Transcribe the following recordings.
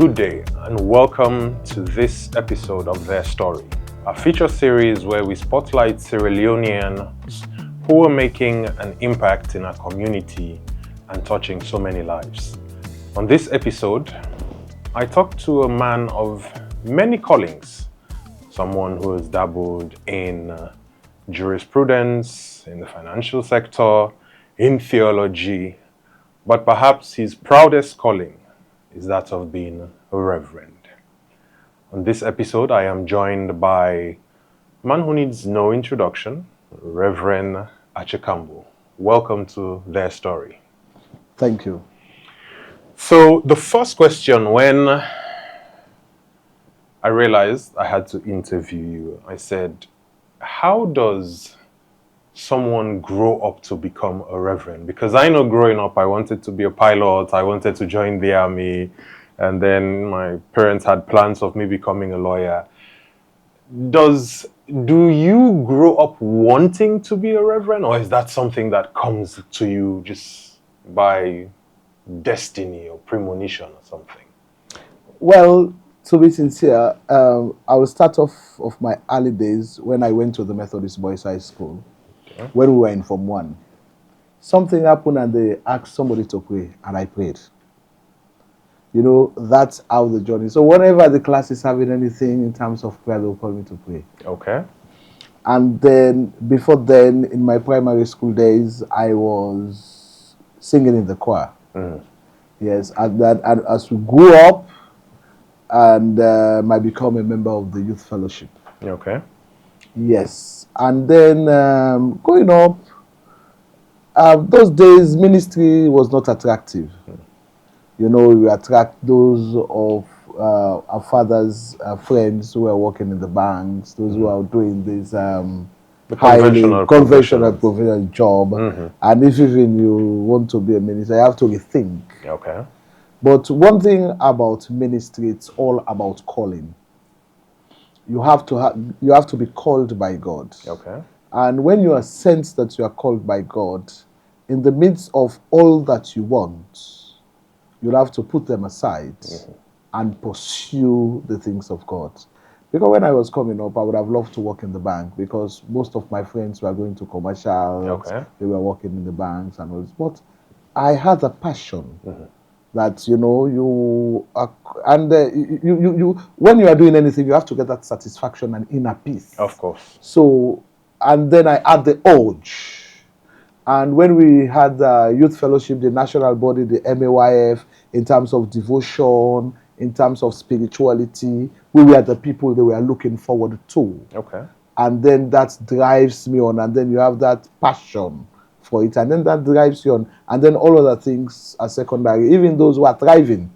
Good day and welcome to this episode of Their Story, a feature series where we spotlight Sierra Leoneans who are making an impact in our community and touching so many lives. On this episode, I talked to a man of many callings, someone who has dabbled in jurisprudence, in the financial sector, in theology, but perhaps his proudest calling is that of being a reverend. On this episode, I am joined by a man who needs no introduction, Reverend Archer-Campbell. Welcome to Their Story. Thank you. So the first question, when I realized I had to interview you, I said, how does someone grow up to become a reverend? Because I know growing up, I wanted to be a pilot, I wanted to join the army, and then my parents had plans of me becoming a lawyer. Do you grow up wanting to be a reverend, or is that something that comes to you just by destiny or premonition or something? Well, to be sincere, I will start off of my early days when I went to the Methodist Boys High School. Okay. When we were in Form 1. Something happened and they asked somebody to pray, and I prayed. You know, that's how the journey. So whenever the class is having anything in terms of prayer, they'll call me to pray. Okay. And then, before then, in my primary school days, I was singing in the choir. Mm. Yes, and as we grew up, and I become a member of the youth fellowship. Okay. Yes, and then growing up, those days ministry was not attractive. You know, we attract those of our father's friends who were working in the banks, those who are doing this conventional job. Mm-hmm. And if even you want to be a minister, you have to rethink. Okay. But one thing about ministry, it's all about calling. You have to be called by God. Okay. And when you are sensed that you are called by God, in the midst of all that you want, you'll have to put them aside and pursue the things of God. Because when I was coming up, I would have loved to work in the bank because most of my friends were going to commercials. Okay. They were working in the banks and all this. But I had a passion. Mm-hmm. That you when you are doing anything, you have to get that satisfaction and inner peace. Of course. So, and then I had the urge. And when we had the youth fellowship, the national body, the MAYF, in terms of devotion, in terms of spirituality, we were the people they were looking forward to. Okay. And then that drives me on, and then you have that passion for it, and then that drives you on, and then all other things are secondary. Even those who are thriving,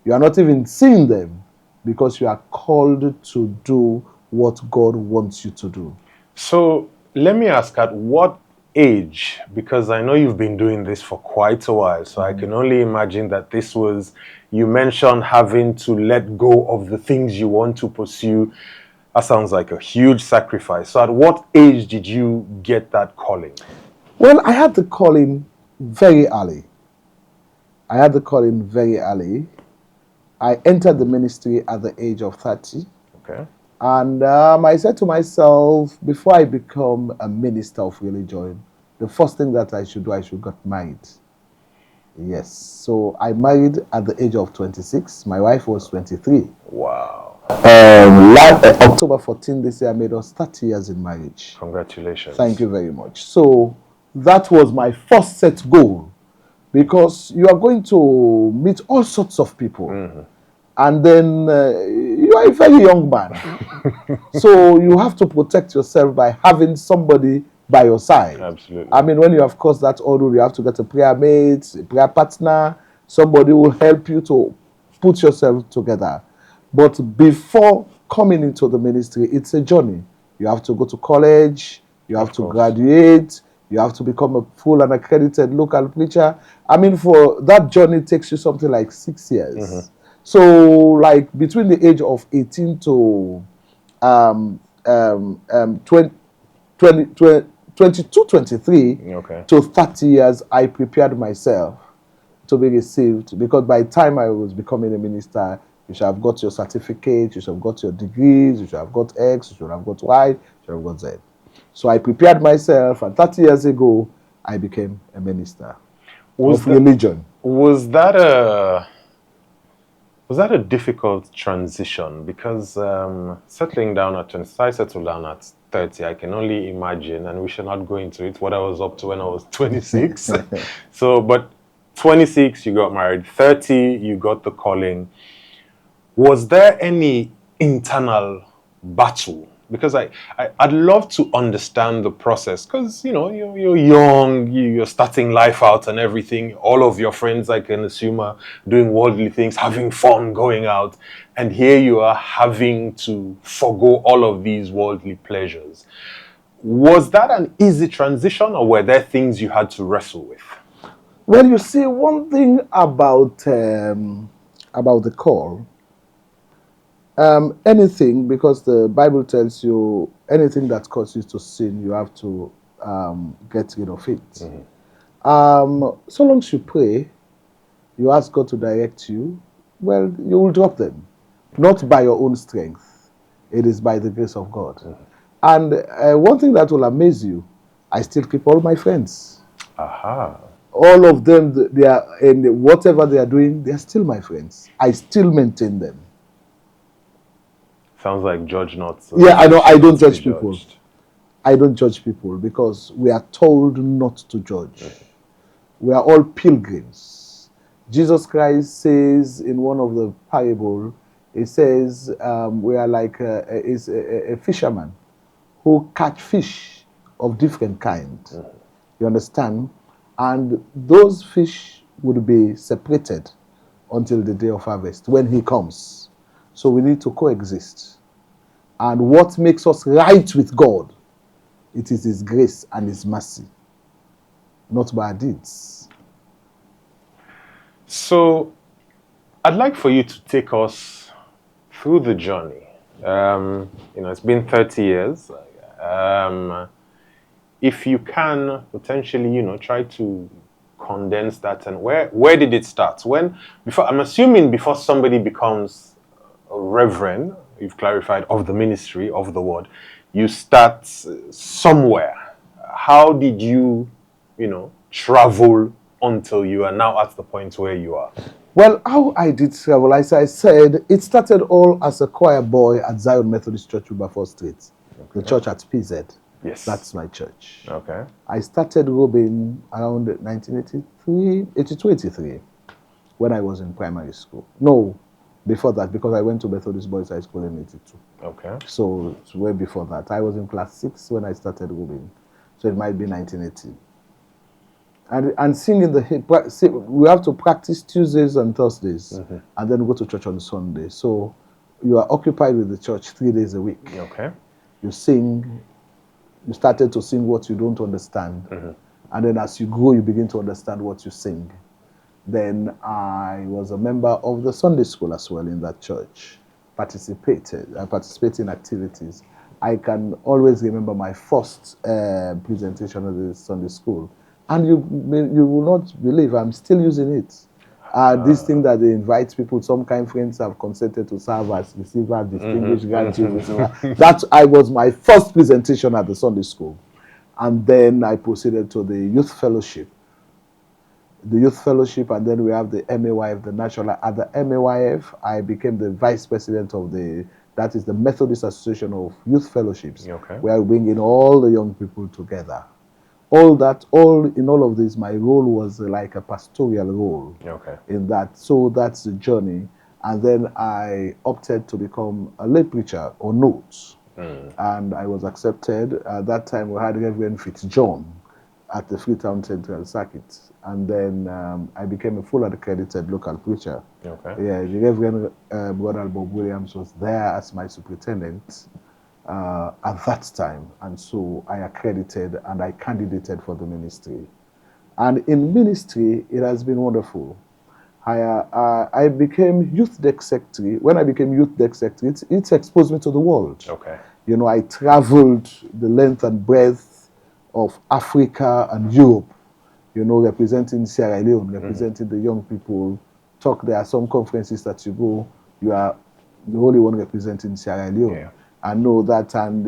you are not even seeing them because you are called to do what God wants you to do. So let me ask, at what age, because I know you've been doing this for quite a while, so I can only imagine that this was, you mentioned having to let go of the things you want to pursue. That sounds like a huge sacrifice. So at what age did you get that calling? Well, I had the calling very early. I entered the ministry at the age of 30. Okay. And I said to myself, before I become a minister of religion, the first thing that I should do, I should get married. Yes. So I married at the age of 26. My wife was 23. Wow. October 14 this year made us 30 years in marriage. Congratulations. Thank you very much. So that was my first set goal, because you are going to meet all sorts of people. Mm-hmm. And then you are a very young man. So you have to protect yourself by having somebody by your side. Absolutely. I mean, when you have crossed that hurdle, you have to get a prayer mate, a prayer partner, somebody who will help you to put yourself together. But before coming into the ministry, it's a journey. You have to go to college, you have to graduate, you have to become a full and accredited local preacher. I mean, for that journey, it takes you something like 6 years. Mm-hmm. So, like, between the age of 18 to 22, 23 to 30 years, I prepared myself to be received, because by the time I was becoming a minister, You should have got your certificate, you should have got your degrees, you should have got X, you should have got Y, you should have got Z. So I prepared myself, and 30 years ago, I became a minister of religion. Was that a difficult transition? Because settling down at 20, I settled down at 30. I can only imagine, and we should not go into it, what I was up to when I was 26. So, but 26, you got married. 30, you got the calling. Was there any internal battle? Because I'd love to understand the process, because you're young, you're starting life out and everything. All of your friends, I can assume, are doing worldly things, having fun, going out, and here you are having to forgo all of these worldly pleasures. Was that an easy transition, or were there things you had to wrestle with? Well, you see, one thing about the call. Anything, because the Bible tells you anything that causes you to sin, you have to get rid of it. So long as you pray, you ask God to direct you, well, you will drop them. Not by your own strength. It is by the grace of God. And one thing that will amaze you, I still keep all my friends. Aha. All of them, they are, and whatever they are doing, they are still my friends. I still maintain them. Sounds like judge not. Yeah, I know. I don't judge people. I don't judge people because we are told not to judge. We are all pilgrims. Jesus Christ says in one of the parable, he says we are like a fisherman who catch fish of different kind. You understand? And those fish would be separated until the day of harvest when he comes. So we need to coexist. And what makes us right with God, it is his grace and his mercy, not by our deeds. So I'd like for you to take us through the journey. It's been 30 years. If you can potentially, try to condense that, and where did it start? I'm assuming before somebody becomes a reverend, you've clarified, of the ministry, of the word, you start somewhere. How did you, travel until you are now at the point where you are? Well, how I did travel, as I said, it started all as a choir boy at Zion Methodist Church, Wilberforce Street, the church at PZ. Yes. That's my church. Okay. I started robing around 1982, 83, when I was in primary school. No, before that, because I went to Methodist Boys High School in 82. Okay. So it's way before that. I was in class 6 when I started robing. So it might be 1980. And singing we have to practice Tuesdays and Thursdays, and then go to church on Sunday. So you are occupied with the church 3 days a week. Okay. You sing. You started to sing what you don't understand. And then as you grow, you begin to understand what you sing. Then I was a member of the Sunday school as well in that church. I participated in activities. I can always remember my first presentation at the Sunday school. And you will not believe I'm still using it. This thing that they invite people, some kind friends have consented to serve as receiver, distinguished gratitude receiver. That was my first presentation at the Sunday school. And then I proceeded to the youth fellowship. And then we have the MAYF, the national. At the MAYF, I became the vice president of that is the Methodist Association of Youth Fellowships, where we bring in all the young people together. In all of this, my role was like a pastoral role in that. So that's the journey. And then I opted to become a lay preacher or notes. And I was accepted. At that time, we had Reverend Fitzjohn at the Freetown Central Circuit. And then I became a full accredited local preacher. Yeah, the Reverend Brother Bob Williams was there as my superintendent at that time, and so I accredited and I candidated for the ministry. And in ministry, it has been wonderful. I became youth deck secretary. When I became youth deck secretary, it exposed me to the world. I traveled the length and breadth of Africa and Europe, representing Sierra Leone, representing the young people. There are some conferences that you go you are the only one representing Sierra Leone. Yeah. I know that, and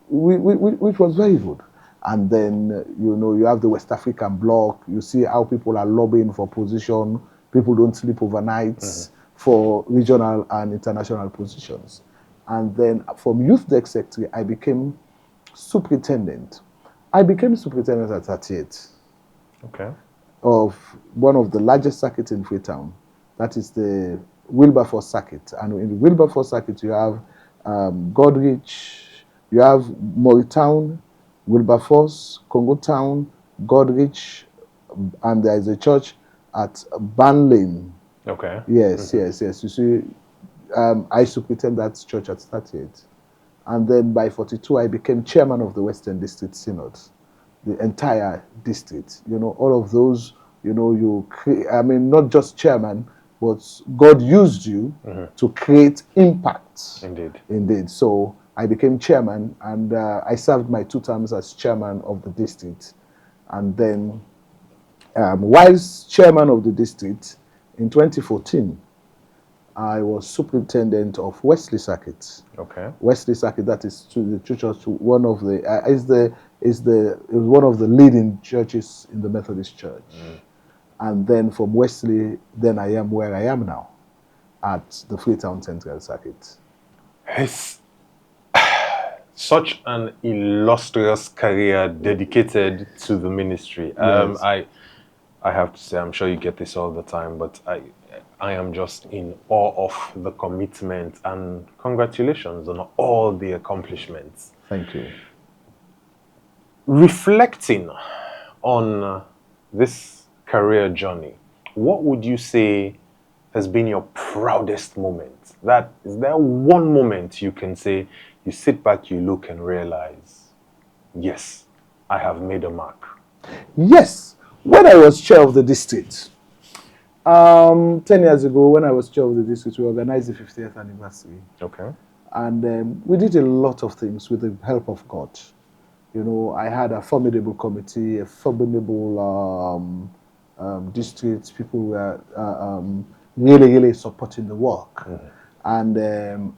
which was very good. And then you have the West African bloc. You see how people are lobbying for position. People don't sleep overnights for regional and international positions. And then from youth desk secretary, I became superintendent. I became superintendent at 38 Okay. of one of the largest circuits in Freetown. That is the Wilberforce circuit. And in the Wilberforce circuit, you have Godrich, you have Moritown, Wilberforce, Congo Town, Godrich, and there is a church at Banlane. Okay. Yes. You see, I superintended that church at 38. And then by 42, I became chairman of the Western District Synod, the entire district. All of those, not just chairman, but God used you to create impact. Indeed. So I became chairman, and I served my 2 terms as chairman of the district. And then, whilst chairman of the district, in 2014, I was superintendent of Wesley Circuit. Okay. Wesley Circuit, that is to the church, one of the is one of the leading churches in the Methodist Church. And then from Wesley, then I am where I am now, at the Freetown Central Circuit. It's such an illustrious career dedicated to the ministry. Yes. I have to say, I'm sure you get this all the time, but I am just in awe of the commitment, and congratulations on all the accomplishments. Thank you. Reflecting on this career journey, what would you say has been your proudest moment? Is there one moment you can say, you sit back, you look and realize, yes, I have made a mark? Yes. When I was chair of the district, 10 years ago, when I was chair of the district, we organized the 50th anniversary. Okay. And we did a lot of things with the help of God. I had a formidable committee, a formidable district. People were really, really supporting the work. And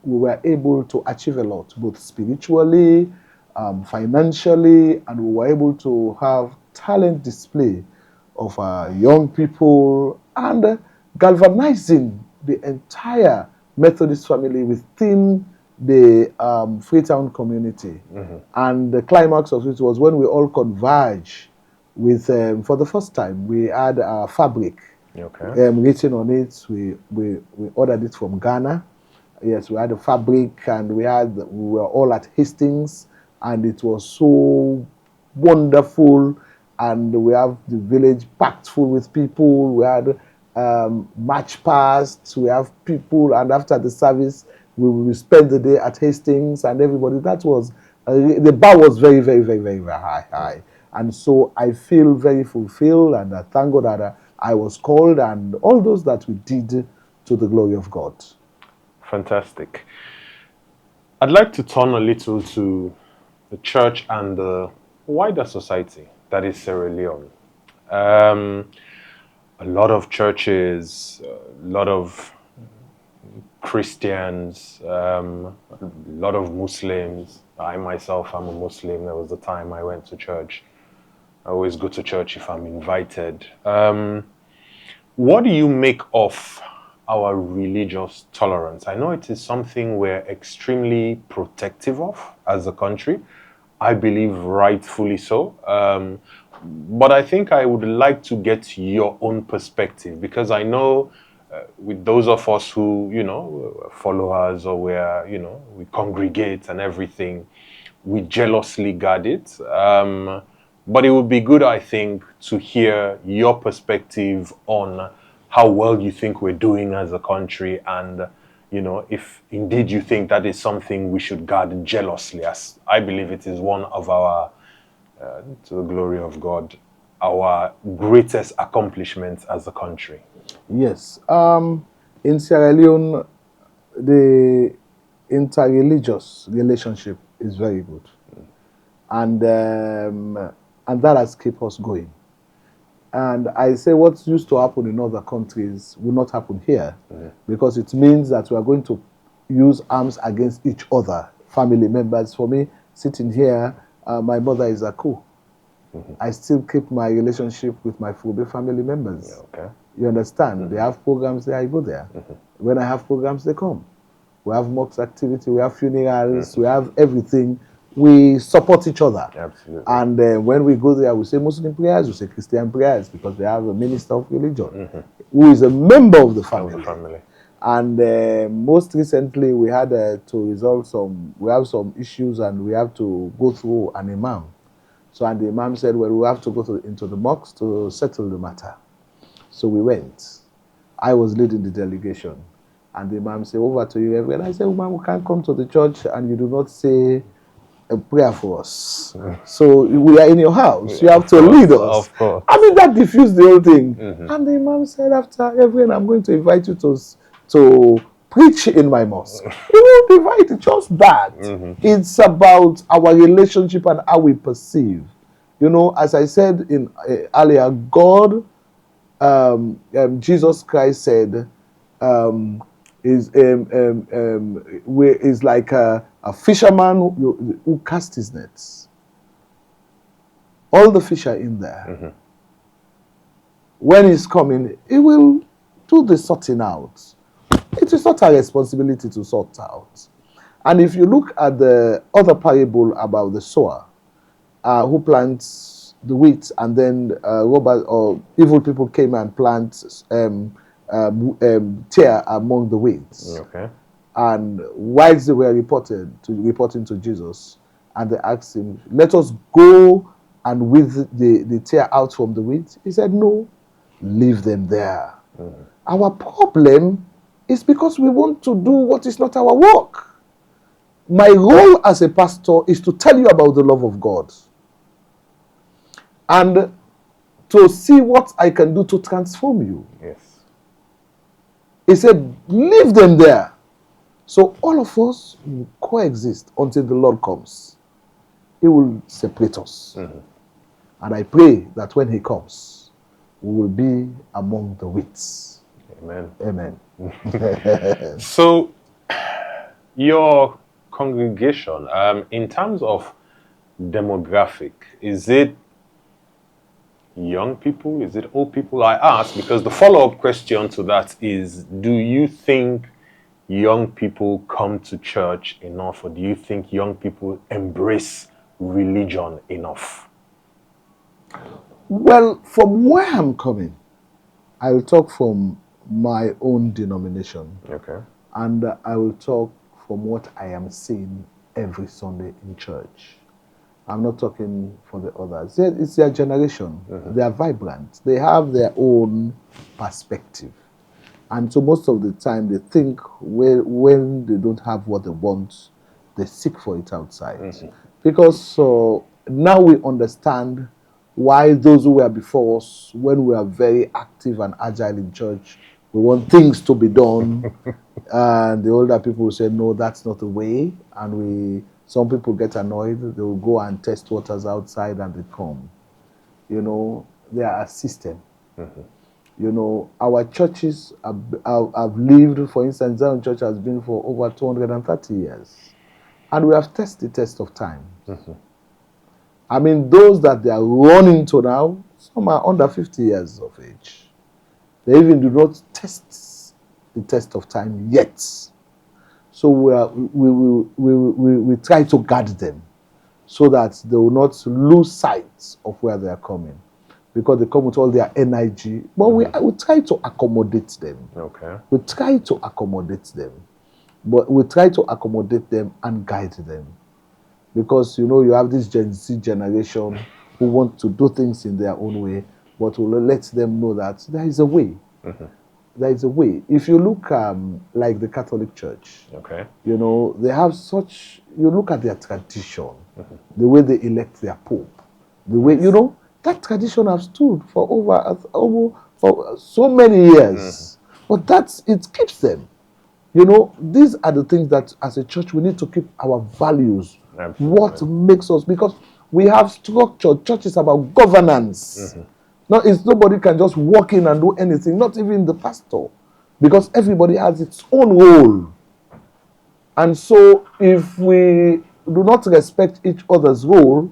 we were able to achieve a lot, both spiritually, financially, and we were able to have talent display of young people and galvanizing the entire Methodist family within the Freetown community. And the climax of it was when we all converged with, for the first time, we had a fabric written on it. We ordered it from Ghana. Yes, we had a fabric, and we were all at Hastings, and it was so wonderful. And we have the village packed full with people. We had march past. We have people, and after the service, we will spend the day at Hastings, and everybody. That was the bar was very, very, very, very, very high. And so I feel very fulfilled, and I thank God that I was called, and all those that we did to the glory of God. Fantastic. I'd like to turn a little to the church and the wider society, that is Sierra Leone. A lot of churches, a lot of Christians, a lot of Muslims. I myself am a Muslim. There was a time I went to church. I always go to church if I'm invited. What do you make of our religious tolerance? I know it is something we're extremely protective of as a country. I believe rightfully so. But I think I would like to get your own perspective, because I know with those of us who, followers, or we congregate and everything, we jealously guard it. But it would be good, I think, to hear your perspective on how well you think we're doing as a country, and if indeed you think that is something we should guard jealously, as I believe it is one of our, to the glory of God, our greatest accomplishments as a country. Yes. In Sierra Leone, the interreligious relationship is very good. And that has kept us going. And I say what used to happen in other countries will not happen here, because it means that we are going to use arms against each other, family members. For me, sitting here, my mother is a coup. I still keep my relationship with my Fulbe family members. Yeah, okay. You understand? They have programs there, I go there. When I have programs, they come. We have mosque activity, we have funerals, we have everything. We support each other. Absolutely. And when we go there, we say Muslim prayers, we say Christian prayers, because they have a minister of religion who is a member of the family. And most recently, we had to resolve we have some issues, and we have to go through an imam. So, and the imam said, well, we have to go into the mosque to settle the matter. So we went. I was leading the delegation. And the imam said, over to you, Reverend. I said, Imam, we can't come to the church and you do not say a prayer for us. So we are in your house. You have to lead us. Of course. I mean, that diffused the whole thing. And the imam said, after, Reverend, I'm going to invite you to preach in my mosque. He won't invite just that. It's about our relationship and how we perceive. You know, as I said in earlier, God, Jesus Christ said, is like a fisherman who casts his nets. All the fish are in there. When he's coming, he will do the sorting out. It is not our responsibility to sort out. And if you look at the other parable about the sower, who plants the wheat, and then robbers or evil people came and plant tear among the weeds. Okay. And whilst they were reporting to Jesus, and they asked him, let us go and with the tear out from the weeds. He said, no, leave them there. Our problem is because we want to do what is not our work. My role as a pastor is to tell you about the love of God and to see what I can do to transform you. Yes. He said, leave them there. So all of us will coexist until the Lord comes. He will separate us. And I pray that when he comes, we will be among the wheats. Amen. Amen. So, your congregation, in terms of demographic, is it young people? Is it old people? I ask because the follow-up question to that is, do you think young people come to church enough, or do you think young people embrace religion enough? Well, from where I'm coming, I will talk from my own denomination. Okay. And I will talk from what I am seeing every Sunday in church. I'm not talking for the others. It's their generation. They are vibrant. They have their own perspective. And so most of the time they think when they don't have what they want, they seek for it outside. Because now we understand why those who were before us, when we are very active and agile in church, we want things to be done. And the older people will say, no, that's not the way. And some people get annoyed. They will go and test waters outside and they come. You know, they are a system. You know, our churches have lived, for instance, Zion Church has been for over 230 years. And we have tested the test of time. I mean, those that they are running to now, some are under 50 years of age. They even do not test the test of time yet. So we try to guard them so that they will not lose sight of where they are coming, because they come with all their energy. But we try to accommodate them. Okay. We try to accommodate them. But we try to accommodate them and guide them. Because, you know, you have this Gen Z generation who want to do things in their own way, but will let them know that there is a way. There is a way. If you look like the Catholic Church, okay, you know, they have such, you look at their tradition, the way they elect their Pope, the way, you know, that tradition has stood for for so many years. But it keeps them. You know, these are the things that as a church we need to keep our values. Absolutely. What makes us, because we have structure. Church is about governance. Nobody can just walk in and do anything, not even the pastor, because everybody has its own role. And so if we do not respect each other's role,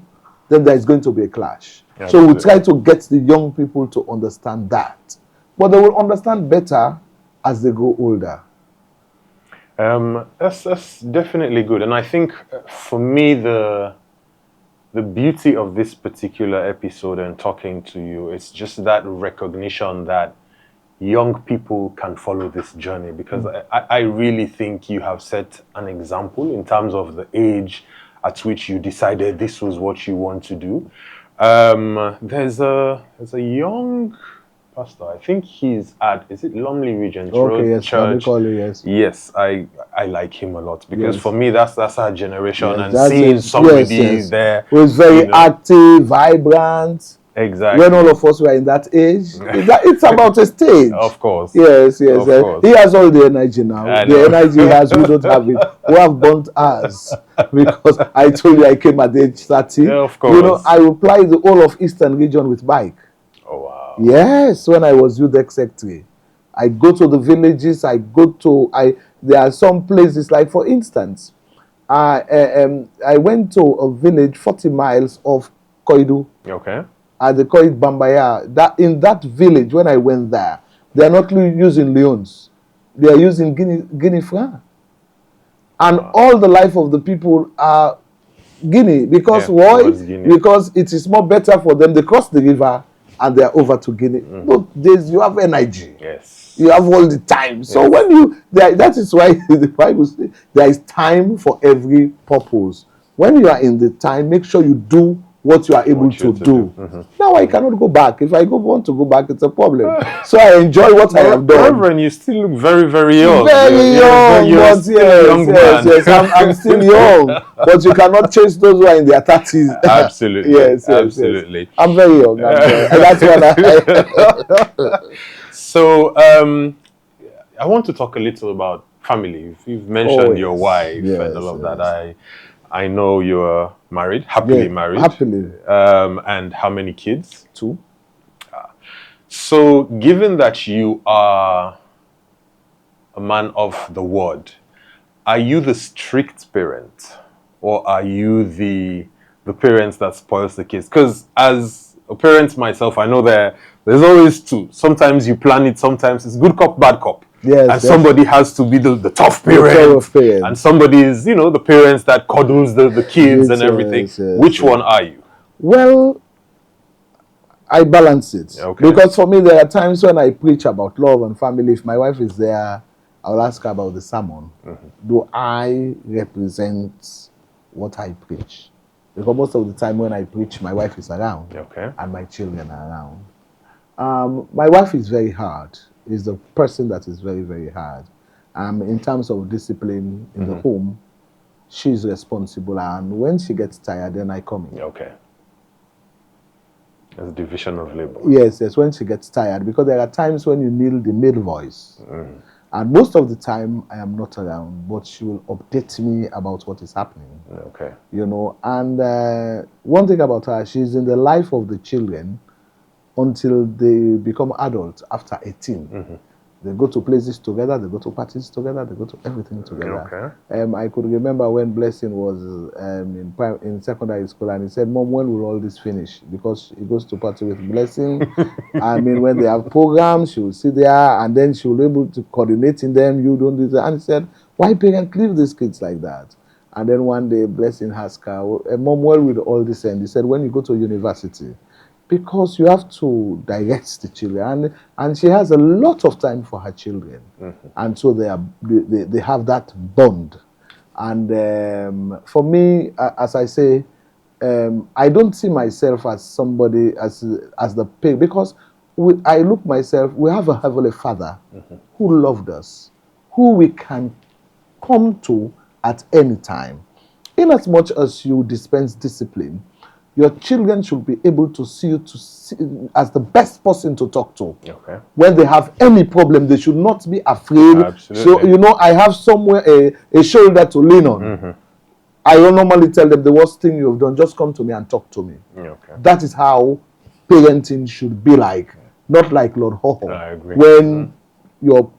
then there is going to be a clash. So we try to get the young people to understand that. But they will understand better as they grow older. That's definitely good. And I think for me, the beauty of this particular episode and talking to you, it's just that recognition that young people can follow this journey, because I really think you have set an example in terms of the age at which you decided this was what you want to do. There's a young pastor, I think he's at, is it Lumley Regent Road Church? Yes. Yes, I like him a lot, because for me that's our generation, and that's seeing somebody there who's very active, vibrant. Exactly. When all of us were in that age, it's about a stage. Of course. Yes. Of course. He has all the energy now. The energy he has, we don't have it. We have burnt us. Because I told you I came at age 30. Yeah, of course. I applied the whole of Eastern region with bike. Oh, wow. Yes, when I was youth secretary. I go to the villages, there are some places, like for instance, I went to a village 40 miles off Koidu. Okay. They call it Bambaya. In that village, when I went there, they are not using leons. They are using Guinea franc. And all the life of the people are Guinea. Because why? Because it is more better for them. They cross the river and they are over to Guinea. You have energy. Yes. You have all the time. So when that is why the Bible says there is time for every purpose. When you are in the time, make sure you do what you are able to do. Now I cannot go back. If I want to go back, it's a problem. So I enjoy what I have done. Reverend, you still look very, very young. Very young, you're yes. I'm still young. But you cannot chase those who are in their 30s. Absolutely. Yes. Absolutely. I'm very young. And that's what So, I want to talk a little about family. You've mentioned your wife and all of that. I know you're married, happily married. Happily. And how many kids? 2. So, given that you are a man of the word, are you the strict parent, or are you the parent that spoils the kids? Because as a parent myself, I know there's always 2. Sometimes you plan it, sometimes it's good cop, bad cop. Yes, and somebody has to be the tough parent, and somebody is, the parents that cuddles the kids and everything. Which one are you? Well, I balance it. Because for me, there are times when I preach about love and family. If my wife is there, I'll ask her about the sermon. Do I represent what I preach? Because most of the time when I preach, my wife is around, and my children are around. My wife is very hard. Is the person that is very, very hard. In terms of discipline in the home, she's responsible, and when she gets tired, then I come in. Okay. That's division of labor. Yes, when she gets tired, because there are times when you need the male voice. And most of the time, I am not around, but she will update me about what is happening. Okay. And one thing about her, she's in the life of the children until they become adults after 18. They go to places together, they go to parties together, they go to everything together. I could remember when Blessing was in secondary school, and he said, "Mom, when will all this finish?" Because he goes to party with Blessing. When they have programs, she will sit there, and then she will be able to coordinate in them. You don't do that. And he said, "Why parents leave these kids like that?" And then one day, Blessing asked her, "Mom, where will all this end?" He said, "When you go to university. Because you have to direct the children, and she has a lot of time for her children, and so they have that bond. And for me, as I say, I don't see myself as somebody as the pig, because I look myself. We have a heavenly Father who loved us, who we can come to at any time. Inasmuch as you dispense discipline, your children should be able to see you as the best person to talk to. When they have any problem, they should not be afraid. Absolutely. So, I have somewhere a shoulder to lean on. I don't normally tell them the worst thing you have done, just come to me and talk to me. That is how parenting should be like, not like Lord Hoho. I agree. When your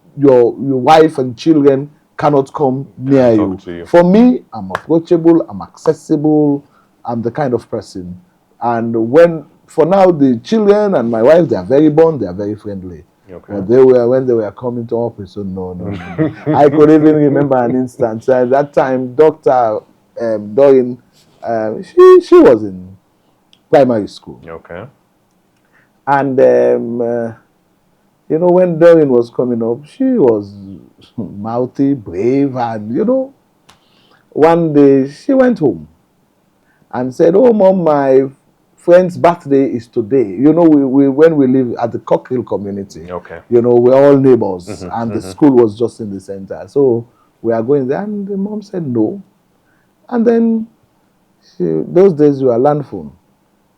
wife and children cannot come near talk you. to you. For me, I'm approachable, I'm accessible, I'm the kind of person. And for now, the children and my wife, they are very bond, they are very friendly. Okay. But when they were coming to office, so no. I could even remember an instance. At that time, Dr. Doreen, she was in primary school. Okay. And, when Doreen was coming up, she was mouthy, brave, and, one day she went home and said, "Oh, Mom, my friend's birthday is today." When we live at the Cockhill community, Okay. we're all neighbors, and the school was just in the center. So we are going there, and the mom said no. And then those days we were land phone.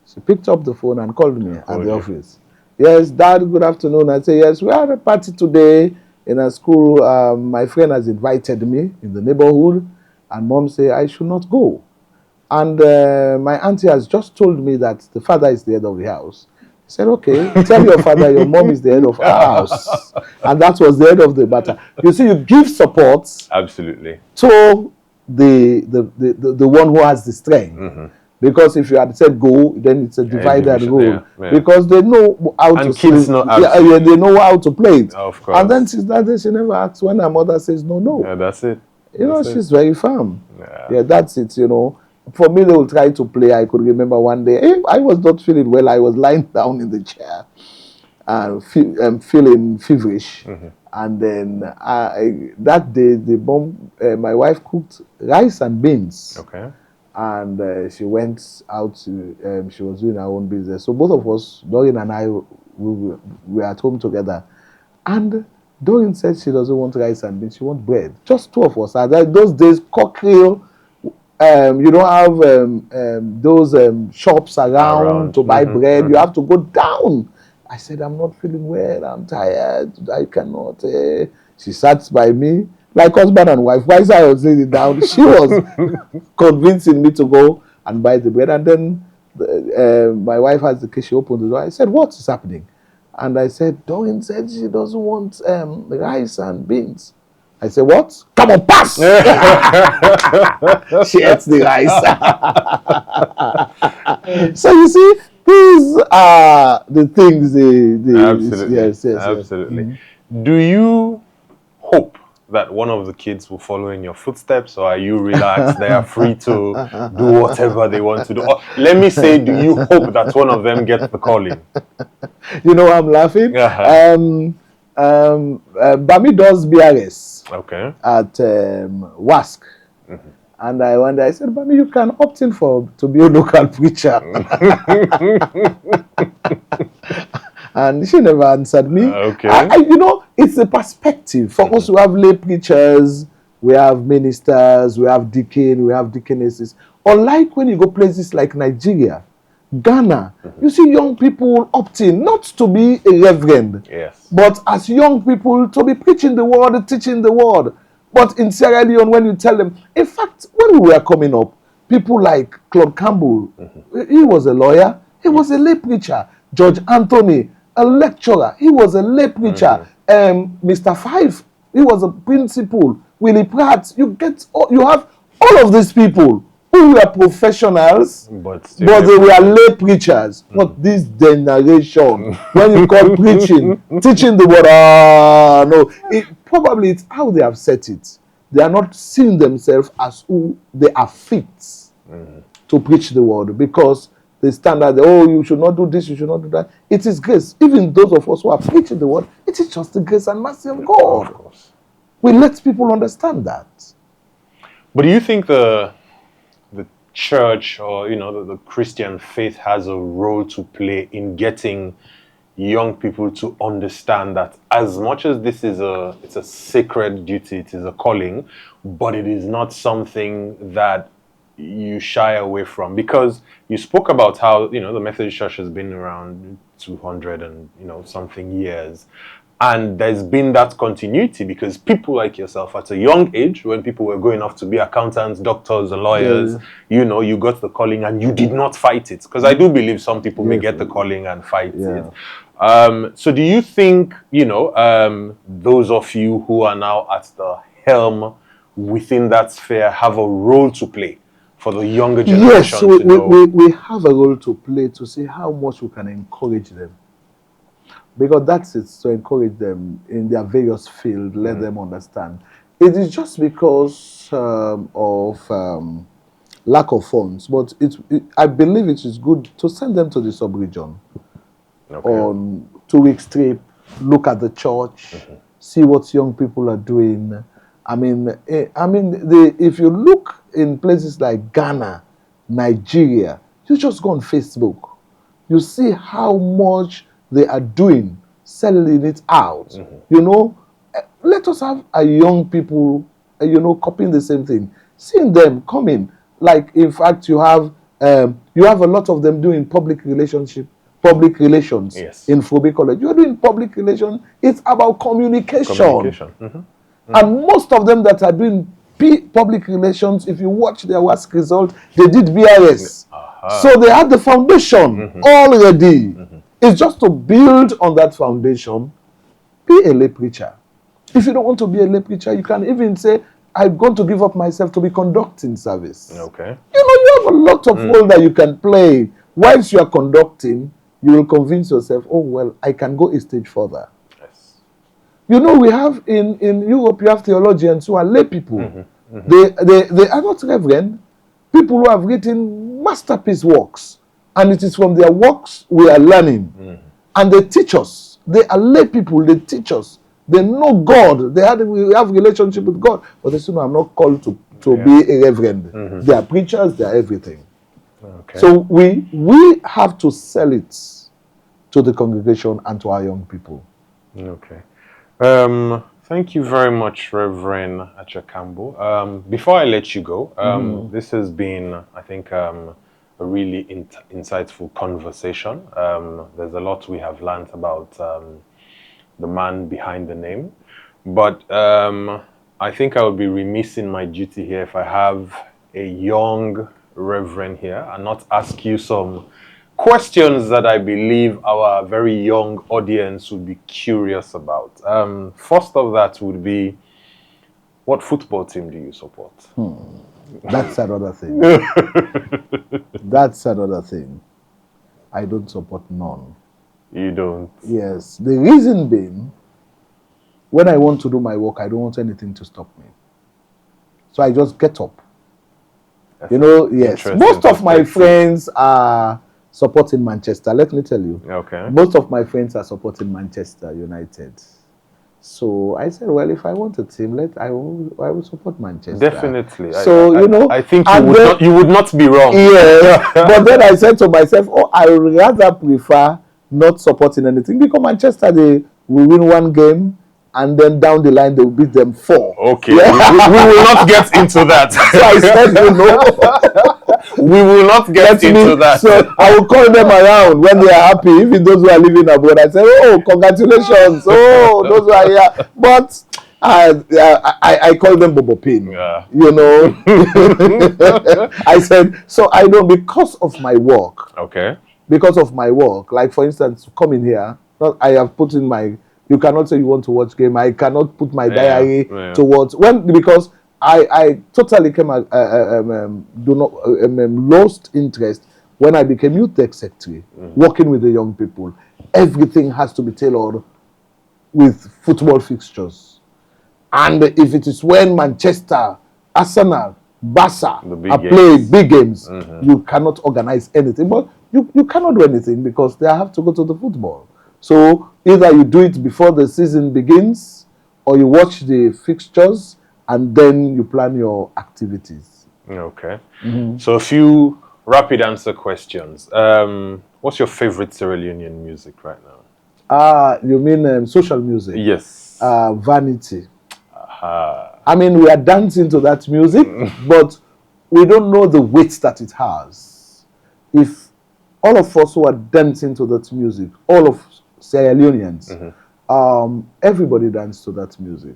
She picked up the phone and called me at the office. "Yes, Dad, good afternoon." I say, "Yes, we are at a party today in a school. My friend has invited me in the neighborhood." And Mom say, "I should not go. And my auntie has just told me that the father is the head of the house." I said, "Okay, tell your father your mom is the head of our house." And that was the end of the matter. You see, you give support Absolutely. to the one who has the strength. Because if you had said go, then it's a divide and rule. Yeah. Because they know how and to kids know how to they know how to play it. Of course. And then since that day, she never asks when her mother says no. Yeah, that's it. She's very firm. Yeah, that's it, For me, they will try to play. I could remember one day, I was not feeling well. I was lying down in the chair and feeling feverish. And then that day, my wife cooked rice and beans. Okay. And she went out to, she was doing her own business. So both of us, Doreen and I, we were at home together. And Doreen said she doesn't want rice and beans, she wants bread. Just two of us. And those days, Cockhill, you don't have those shops around to buy bread. You have to go down. I said, "I'm not feeling well. I'm tired. I cannot." She sat by me like husband and wife. While I was sitting down, she was convincing me to go and buy the bread. And then my wife has the key. She opened the door. I said, "What is happening?" And I said, "Doreen said she doesn't want rice and beans." I said, "What? Come on, pass!" She ate the rice. So you see, these are the things Absolutely. Yes. Absolutely. Do you hope that one of the kids will follow in your footsteps, or are you relaxed? They are free to do whatever they want to do. Or, let me say, do you hope that one of them gets the calling? I'm laughing. Bami does BRS. Okay. At WASC. And I said, "Bami, you can opt in to be a local preacher." And she never answered me. Okay. It's a perspective. For us, we have lay preachers, we have ministers, we have deacon, we have deaconesses. Unlike when you go places like Nigeria, Ghana, you see young people opting not to be a reverend, yes, but as young people to be preaching the word, teaching the word. But in Sierra Leone, when you tell them, in fact, when we were coming up, people like Claude Campbell, he was a lawyer, he was a lay preacher. George Anthony, a lecturer, he was a lay preacher. Mr. Fife, he was a principal. Willie Pratt, you have all of these people who were professionals, but they were lay preachers. Not this generation. When you call preaching, teaching the word, no. Probably it's how they have set it. They are not seeing themselves as who they are fit to preach the word, because the standard, you should not do this, you should not do that. It is grace. Even those of us who are preaching the word, it is just the grace and mercy of God. Of course. We let people understand that. But do you think the church, or the Christian faith, has a role to play in getting young people to understand that, as much as this is it's a sacred duty, it is a calling, but it is not something that you shy away from? Because you spoke about how the Methodist Church has been around 200 and something years, And there's been that continuity because people like yourself at a young age, when people were going off to be accountants, doctors, lawyers, you know, you got the calling and you did not fight it. Because I do believe some people may get the calling and fight it. So do you think, you know, those of you who are now at the helm within that sphere have a role to play for the younger generation? Yes, we have a role to play to see how much we can encourage them. Because that's it, to encourage them in their various fields, let them understand. It is just because of lack of funds, but I believe it is good to send them to the sub-region on 2 weeks trip, look at the church, see what young people are doing. I mean, if you look in places like Ghana, Nigeria, you just go on Facebook, you see how much they are doing, selling it out. You know, let us have a young people, you know, copying the same thing. Seeing them coming, like in fact, you have a lot of them doing public relations in Fobe College. You're doing public relations. It's about communication. And most of them that are doing public relations, if you watch their worst result, they did BRS. So they had the foundation already. It's just to build on that foundation. Be a lay preacher. If you don't want to be a lay preacher, you can even say, I'm going to give up myself to be conducting service. Okay. You know, you have a lot of role that you can play. Whilst you are conducting, you will convince yourself, oh, well, I can go a stage further. Yes. You know, we have in Europe, you have theologians who are lay people. They are not reverend. People who have written masterpiece works. And it is from their works we are learning. And they teach us. They are lay people. They teach us. They know God. We have relationship with God. But they say, no, I'm not called to be a reverend. They are preachers. They are everything. Okay. So we have to sell it to the congregation and to our young people. Okay. Thank you very much, Reverend Archer-Campbell. Before I let you go, this has been, I think, a really insightful conversation. There's a lot we have learned about the man behind the name. But I think I would be remiss in my duty here if I have a young reverend here and not ask you some questions that I believe our very young audience would be curious about. First of that would be, what football team do you support? That's another thing. That's another thing. I don't support none. You don't? Yes. The reason being, when I want to do my work, I don't want anything to stop me. So I just get up. That's, you know, yes. Most of my friends are supporting Manchester. Let me tell you. Okay. Most of my friends are supporting Manchester United. So I said, well, if I want a team, I will support Manchester. Definitely. So you know, I think you would not be wrong. Yeah. But then I said to myself, oh, I would rather prefer not supporting anything, because Manchester, they will win one game and then down the line they will beat them 4. Okay. Yeah. We will not get into that. So I said, you know. We will not get into that. So I will call them around when they are happy, even those who are living abroad. I say, oh, congratulations. Oh, those who are here. But I call them Bobo Pin. Yeah. You know. I said, so I know because of my work. Okay. Because of my work. Like, for instance, coming here, I have put in my, you cannot say you want to watch game. I cannot put my diary towards, because I totally lost interest when I became youth tech secretary, working with the young people. Everything has to be tailored with football fixtures. And if it is when Manchester, Arsenal, Barca are playing big games, you cannot organize anything. But you cannot do anything because they have to go to the football. So either you do it before the season begins, or you watch the fixtures, and then you plan your activities. Okay. So a few rapid answer questions. What's your favorite Sierra Leonean music right now? You mean social music? Yes. Vanity. I mean, we are dancing to that music, but we don't know the weight that it has. If all of us who are dancing to that music, all of Sierra Leoneans, Everybody danced to that music.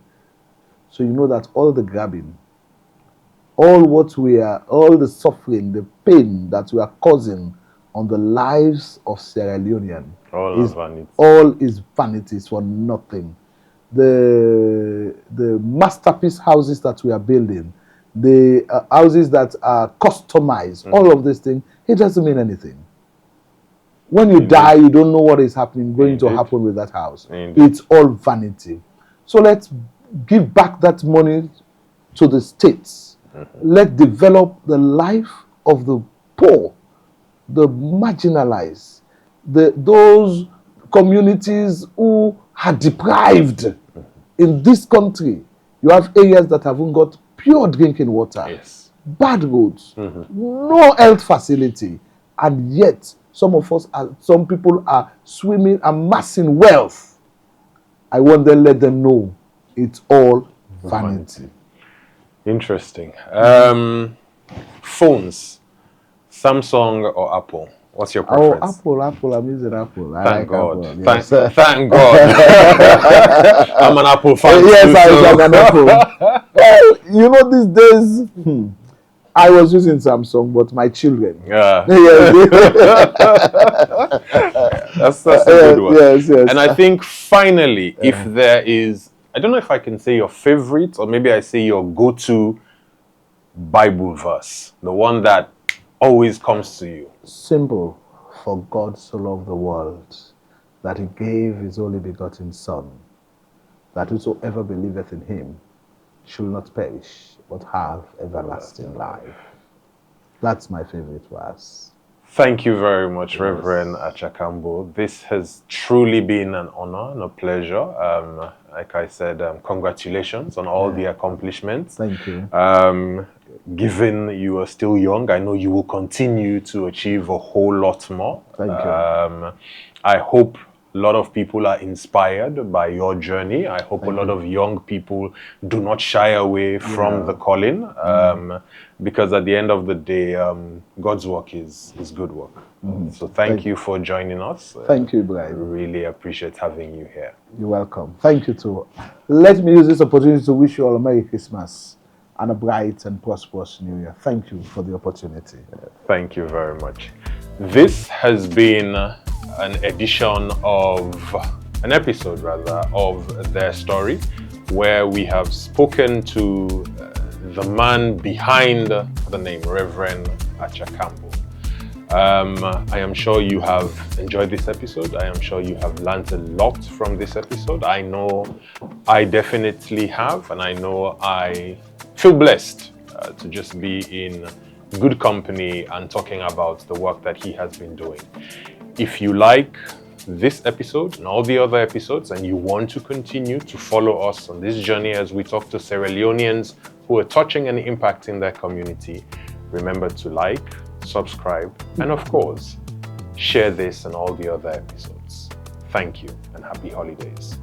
So you know that all the grabbing, all the suffering, the pain that we are causing on the lives of Sierra Leonean all is vanities for nothing. The masterpiece houses that we are building, the houses that are customized, all of these things, it doesn't mean anything. When you die, you don't know what is going to happen with that house. It's all vanity. So let's give back that money to the states. Let's develop the life of the poor, the marginalized, those communities who are deprived in this country. You have areas that haven't got pure drinking water, bad roads, no health facility, and yet some people are swimming, amassing wealth. I want them to let them know it's all vanity. Interesting. Phones, Samsung or Apple? What's your preference? Apple. I'm using Apple. Thank God. Apple, yes. Thank God. I'm an Apple fan. I'm an Apple. Well, you know, these days, I was using Samsung, but my children. That's a good one. Yes. And I think finally, if there is, I don't know if I can say your favorite, or maybe I say your go-to Bible verse, the one that always comes to you. Simple. For God so loved the world, that he gave his only begotten Son, that whosoever believeth in him should not perish, but have everlasting life. That's my favorite verse. Thank you very much, Reverend Archer-Campbell. This has truly been an honor and a pleasure. Like I said, congratulations on all the accomplishments. Thank you. Given you are still young, I know you will continue to achieve a whole lot more. Thank you. I hope a lot of people are inspired by your journey. I hope a lot of young people do not shy away from the calling, because at the end of the day, God's work is good work. So thank you for joining us. Thank you, Brian. I really appreciate having you here. You're welcome. Thank you too. Let me use this opportunity to wish you all a Merry Christmas and a bright and prosperous New Year. Thank you for the opportunity. Thank you very much. This has been an episode of Their Story, where we have spoken to the man behind the name, Reverend Archer-Campbell. I am sure you have enjoyed this episode. I am sure you have learned a lot from this episode. I know I definitely have, and I know I feel blessed to just be in good company and talking about the work that he has been doing. If you like this episode and all the other episodes, and you want to continue to follow us on this journey as we talk to Sierra Leoneans who are touching and impacting their community, remember to like, subscribe, and of course, share this and all the other episodes. Thank you and happy holidays.